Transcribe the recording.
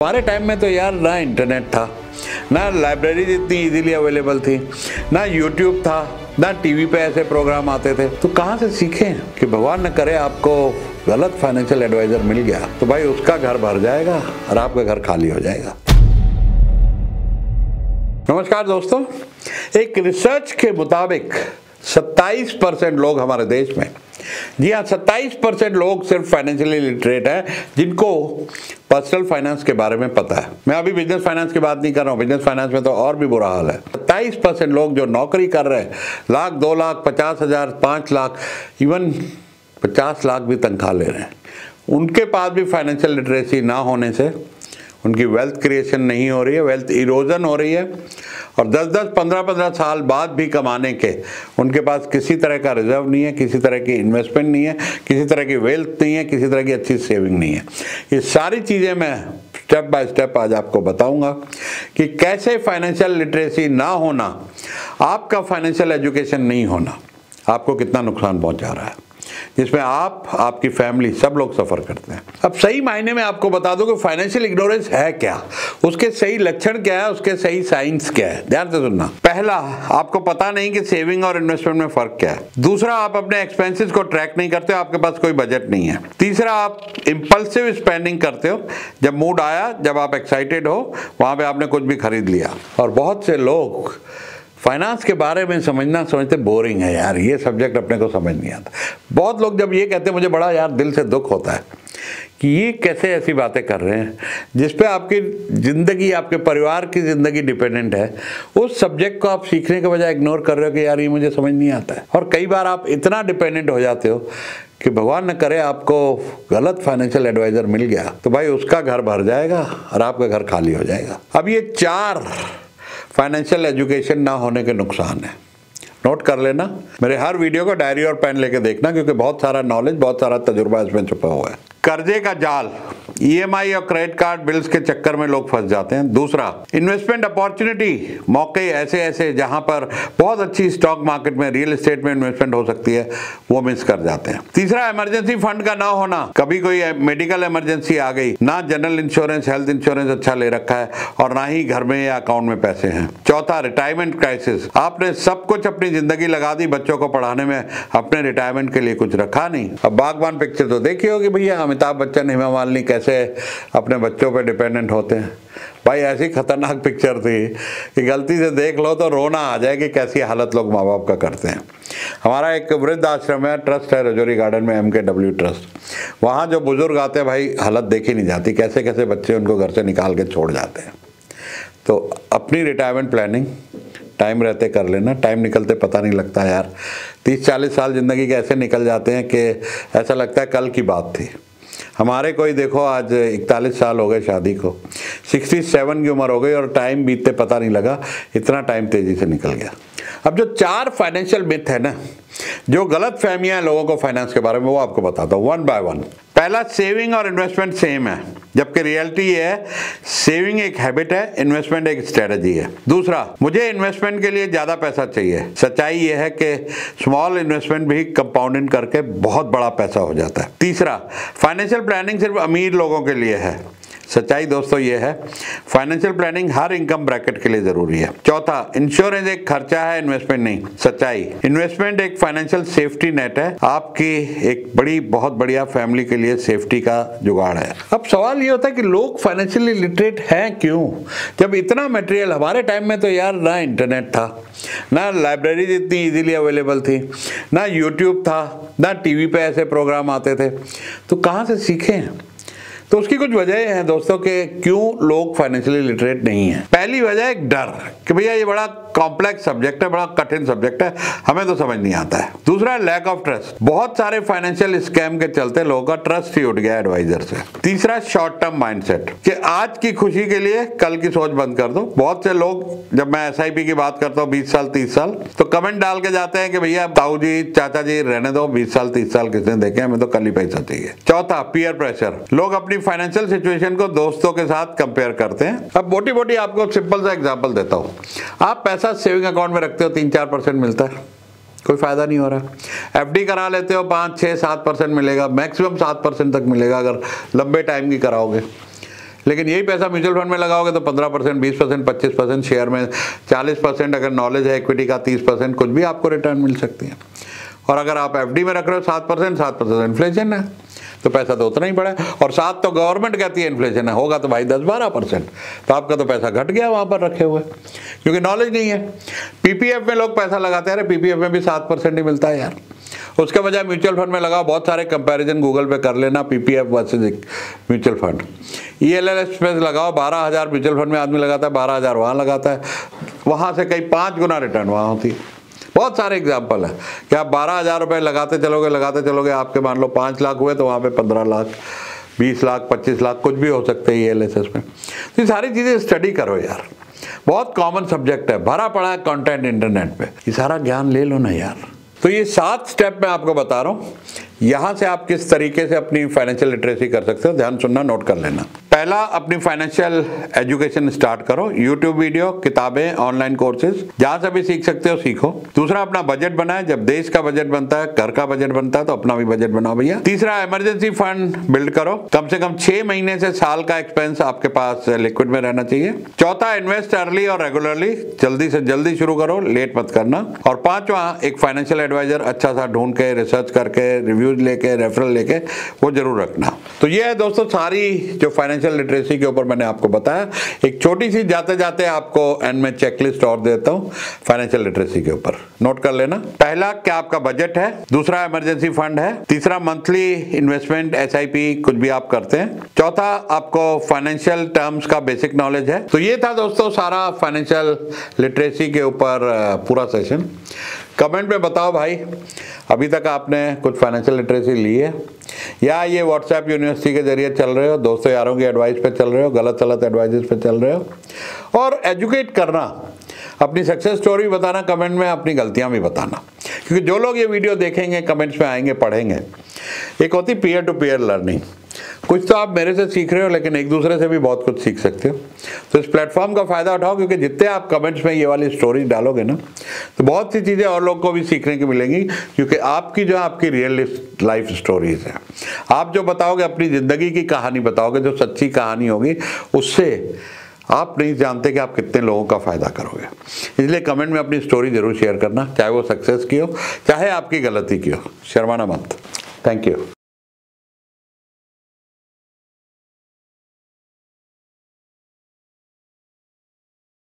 हमारे टाइम में तो यार ना इंटरनेट था, ना लाइब्रेरी इतनी इजीली अवेलेबल थी, ना यूट्यूब था, ना टीवी पे ऐसे प्रोग्राम आते थे। तो कहाँ से सीखें कि भगवान न करे आपको गलत फाइनेंशियल एडवाइजर मिल गया तो भाई उसका घर भर जाएगा और आपका घर खाली हो जाएगा। नमस्कार दोस्तों, एक रिसर्च के मुताबिक 27% लोग हमारे देश में, जी हाँ 27% लोग सिर्फ फाइनेंशियली लिटरेट हैं जिनको पर्सनल फाइनेंस के बारे में पता है। मैं अभी बिजनेस फाइनेंस की बात नहीं कर रहा हूँ, बिजनेस फाइनेंस में तो और भी बुरा हाल है। 27% लोग जो नौकरी कर रहे हैं, लाख, 2 लाख, 50,000, 5 लाख, इवन 50 लाख भी तनख्वाह ले रहे हैं, उनके पास भी फाइनेंशियल लिटरेसी ना होने से उनकी वेल्थ क्रिएशन नहीं हो रही है, वेल्थ इरोजन हो रही है और 10-10, 15-15 साल बाद भी कमाने के उनके पास किसी तरह का रिजर्व नहीं है, किसी तरह की इन्वेस्टमेंट नहीं है, किसी तरह की वेल्थ नहीं है, किसी तरह की अच्छी सेविंग नहीं है। ये सारी चीज़ें मैं स्टेप बाय स्टेप आज आपको बताऊंगा कि कैसे फाइनेंशियल लिटरेसी ना होना, आपका फाइनेंशियल एजुकेशन नहीं होना आपको कितना नुकसान पहुंचा रहा है, जिसमें आप, आपकी फैमिली, सब लोग सफर करते हैं। अब सही मायने में आपको बता दूं कि फाइनेंशियल इग्नोरेंस है क्या, उसके सही लक्षण क्या है, उसके सही साइंस क्या है। ध्यान से सुनना। पहला, आपको पता नहीं कि सेविंग और इन्वेस्टमेंट में फर्क क्या है। दूसरा, आप अपने एक्सपेंसेस को ट्रैक नहीं करते हो, आपके पास कोई बजट नहीं है। तीसरा, आप इंपल्सिव स्पेंडिंग करते हो, जब मूड आया, जब आप एक्साइटेड हो, वहां पे आपने कुछ भी खरीद लिया। और बहुत से लोग फाइनेंस के बारे में समझते बोरिंग है यार, ये सब्जेक्ट अपने को समझ नहीं आता। बहुत लोग जब ये कहते हैं, मुझे बड़ा यार दिल से दुख होता है कि ये कैसे ऐसी बातें कर रहे हैं जिस पे आपकी ज़िंदगी, आपके परिवार की ज़िंदगी डिपेंडेंट है। उस सब्जेक्ट को आप सीखने के बजाय इग्नोर कर रहे हो कि यार ये मुझे समझ नहीं आता है। और कई बार आप इतना डिपेंडेंट हो जाते हो कि भगवान न करे आपको गलत फाइनेंशियल एडवाइज़र मिल गया तो भाई उसका घर भर जाएगा और आपका घर खाली हो जाएगा। अब ये 4 फाइनेंशियल एजुकेशन ना होने के नुकसान है, नोट कर लेना। मेरे हर वीडियो को डायरी और पेन लेके देखना, क्योंकि बहुत सारा नॉलेज, बहुत सारा तजुर्बा इसमें छुपा हुआ है। कर्जे का जाल, ईएमआई और क्रेडिट कार्ड बिल्स के चक्कर में लोग फंस जाते हैं। दूसरा, इन्वेस्टमेंट अपॉर्चुनिटी, मौके ऐसे जहां पर बहुत अच्छी स्टॉक मार्केट में, रियल एस्टेट में इन्वेस्टमेंट हो सकती है, वो मिस कर जाते हैं। तीसरा, इमरजेंसी फंड का ना होना, कभी कोई मेडिकल इमरजेंसी आ गई, ना जनरल इंश्योरेंस, हेल्थ इंश्योरेंस अच्छा ले रखा है और ना ही घर में या अकाउंट में पैसे हैं। चौथा, रिटायरमेंट क्राइसिस, आपने सब कुछ अपनी जिंदगी लगा दी बच्चों को पढ़ाने में, अपने रिटायरमेंट के लिए कुछ रखा नहीं। अब बागबान पिक्चर तो देखी होगी भैया, अमिताभ बच्चन, हेमा मालिनी कैसे अपने बच्चों पे डिपेंडेंट होते हैं। भाई ऐसी खतरनाक पिक्चर थी कि गलती से देख लो तो रोना आ जाए कि कैसी हालत लोग माँ बाप का करते हैं। हमारा एक वृद्ध आश्रम है, ट्रस्ट है रजौरी गार्डन में, MKW ट्रस्ट। वहाँ जो बुजुर्ग आते हैं भाई, हालत देखी नहीं जाती, कैसे कैसे बच्चे उनको घर से निकाल के छोड़ जाते हैं। तो अपनी रिटायरमेंट प्लानिंग टाइम रहते कर लेना, टाइम निकलते पता नहीं लगता यार। 30-40 साल ज़िंदगी के ऐसे निकल जाते हैं कि ऐसा लगता है कल की बात थी। हमारे कोई देखो आज 41 साल हो गए शादी को, 67 की उम्र हो गई और टाइम बीतते पता नहीं लगा, इतना टाइम तेज़ी से निकल गया। अब जो 4 फाइनेंशियल मिथ है ना, जो गलत फहमियाँ हैं लोगों को फाइनेंस के बारे में, वो आपको बताता हूँ 1 बाय 1। पहला, सेविंग और इन्वेस्टमेंट सेम है, जबकि रियलिटी ये है सेविंग एक हैबिट है, इन्वेस्टमेंट एक स्ट्रेटजी है। दूसरा, मुझे इन्वेस्टमेंट के लिए ज़्यादा पैसा चाहिए, सच्चाई ये है कि स्मॉल इन्वेस्टमेंट भी कंपाउंडिंग करके बहुत बड़ा पैसा हो जाता है। तीसरा, फाइनेंशियल प्लानिंग सिर्फ अमीर लोगों के लिए है, सच्चाई दोस्तों ये है फाइनेंशियल प्लानिंग हर इनकम ब्रैकेट के लिए जरूरी है। चौथा, इंश्योरेंस एक खर्चा है, इन्वेस्टमेंट नहीं, सच्चाई इन्वेस्टमेंट एक फाइनेंशियल सेफ्टी नेट है, आपकी एक बड़ी बहुत बढ़िया फैमिली के लिए सेफ्टी का जुगाड़ है। अब सवाल ये होता है कि लोग फाइनेंशियली लिटरेट हैं क्यों, जब इतना मटेरियल, हमारे टाइम में तो यार ना इंटरनेट था, ना लाइब्रेरी इतनी इजीली अवेलेबल थी, ना यूट्यूब था, ना टीवी पे ऐसे प्रोग्राम आते थे, तो कहाँ से सीखें। तो उसकी कुछ वजह हैं दोस्तों कि क्यों लोग फाइनेंशियली लिटरेट नहीं हैं। पहली वजह एक डर कि भैया ये बड़ा कॉम्प्लेक्स सब्जेक्ट है, बड़ा कठिन सब्जेक्ट है, हमें तो समझ नहीं आता है। दूसरा, लैक ऑफ ट्रस्ट, बहुत सारे फाइनेंशियल स्कैम के चलते लोगों का ट्रस्ट ही उठ गया एडवाइजर से। तीसरा, शॉर्ट टर्म माइंडसेट कि आज की खुशी के लिए कल की सोच बंद कर दो। बहुत से लोग, जब मैं SIP की बात करता हूँ 20 साल 30 साल, तो कमेंट डाल के जाते हैं कि भैया ताऊ जी, चाचा जी रहने दो, 20 साल 30 साल किसने देखे, हमें तो कल ही पैसा चाहिए। चौथा, पीयर प्रेशर, लोग अपनी फाइनेंशियल सिचुएशन को दोस्तों के साथ कंपेयर करते हैं। अब मोटी आपको सिंपल सा एग्जांपल देता हूं, आप पैसा सेविंग अकाउंट में रखते हो, 3-4% मिलता है, कोई फायदा नहीं हो रहा। FD करा लेते हो, 5-6-7% मिलेगा, मैक्सिमम 7% तक मिलेगा अगर लंबे टाइम की कराओगे। लेकिन यही पैसा म्यूचुअल फंड में लगाओगे तो 15%, 20%, 25%, शेयर में 40%, अगर नॉलेज है इक्विटी का 30%, कुछ भी आपको रिटर्न मिल सकती है। और अगर आप एफडी में रख रहे हो 7% इन्फ्लेशन है तो पैसा तो उतना ही पड़ा है, और 7 तो गवर्नमेंट कहती है इन्फ्लेशन है, होगा तो भाई 10-12%, तो आपका तो पैसा घट गया वहां पर रखे हुए, क्योंकि नॉलेज नहीं है। पीपीएफ में लोग पैसा लगाते हैं, पीपीएफ में भी 7% ही मिलता है यार। उसके बजाय म्यूचुअल फंड में लगाओ। बहुत सारे कंपैरिजन गूगल पे कर लेना, PPF versus mutual fund. ELS में लगाओ, 12,000 म्यूचुअल फंड में आदमी लगाता है, 12,000 वहाँ लगाता है, वहाँ से कई 5 गुना रिटर्न वहाँ होती है। बहुत सारे एग्जाम्पल है कि आप 12,000 रुपये लगाते चलोगे, आपके मान लो 5 लाख हुए तो वहाँ पे 15 लाख, 20 लाख, 25 लाख, कुछ भी हो सकते हैं ईएलएसएस में। तो ये सारी चीज़ें स्टडी करो यार, बहुत कॉमन सब्जेक्ट है, भरा पड़ा है कंटेंट इंटरनेट पे, ये सारा ज्ञान ले लो ना यार। तो ये 7 स्टेप मैं आपको बता रहा हूँ, यहाँ से आप किस तरीके से अपनी फाइनेंशियल लिटरेसी कर सकते हो, ध्यान सुनना, नोट कर लेना। पहला, अपनी फाइनेंशियल एजुकेशन स्टार्ट करो। यूट्यूब वीडियो, किताबें, ऑनलाइन कोर्सेज, जहां से भी सीख सकते हो सीखो। दूसरा, अपना बजट बनाए। जब देश का बजट बनता है, घर का बजट बनता है, तो अपना भी बजट बनाओ भैया। तीसरा, इमरजेंसी फंड बिल्ड करो, कम से कम 6 महीने से साल का एक्सपेंस आपके पास लिक्विड में रहना चाहिए। चौथा, इन्वेस्ट अर्ली और रेगुलरली, जल्दी से जल्दी शुरू करो, लेट मत करना। और पांचवा, एक फाइनेंशियल एडवाइजर अच्छा सा ढूंढ के, रिसर्च करके, रिव्यूज लेके, रेफरल लेके, वो जरूर रखना। तो ये है दोस्तों सारी जो फाइनेंशियल लिटरेसी के ऊपर मैंने आपको बताया। एक छोटी सी जाते जाते आपको एंड में चेकलिस्ट और देता हूं फाइनेंशियल लिटरेसी के ऊपर, नोट कर लेना। पहला, क्या आपका बजट है। दूसरा, इमरजेंसी फंड है। तीसरा, मंथली इन्वेस्टमेंट, एसआईपी, कुछ भी आप करते हैं। चौथा, आपको फाइनेंशियल टर्म्स का बेसिक नॉलेज है। तो ये था दोस्तों सारा फाइनेंशियल लिटरेसी के ऊपर पूरा सेशन। कमेंट में बताओ भाई, अभी तक आपने कुछ फाइनेंशियल लिटरेसी ली है, या ये व्हाट्सएप यूनिवर्सिटी के जरिए चल रहे हो, दोस्तों यारों की एडवाइस पे चल रहे हो, गलत सलत एडवाइस पे चल रहे हो। और एजुकेट करना, अपनी सक्सेस स्टोरी बताना कमेंट में, अपनी गलतियां भी बताना, क्योंकि जो लोग ये वीडियो देखेंगे, कमेंट्स में आएंगे, पढ़ेंगे, एक होती पीयर टू पीयर लर्निंग। कुछ तो आप मेरे से सीख रहे हो, लेकिन एक दूसरे से भी बहुत कुछ सीख सकते हो। तो इस प्लेटफॉर्म का फायदा उठाओ, क्योंकि जितने आप कमेंट्स में ये वाली स्टोरी डालोगे ना, तो बहुत सी चीजें और लोग को भी सीखने की मिलेंगी, क्योंकि आपकी जो आपकी रियल लाइफ स्टोरीज है, आप जो बताओगे, अपनी जिंदगी की कहानी बताओगे, जो सच्ची कहानी होगी, उससे आप नहीं जानते कि आप कितने लोगों का फायदा करोगे। इसलिए कमेंट में अपनी स्टोरी जरूर शेयर करना, चाहे वो सक्सेस की हो, चाहे आपकी गलती की हो, शर्माना मत। Thank you.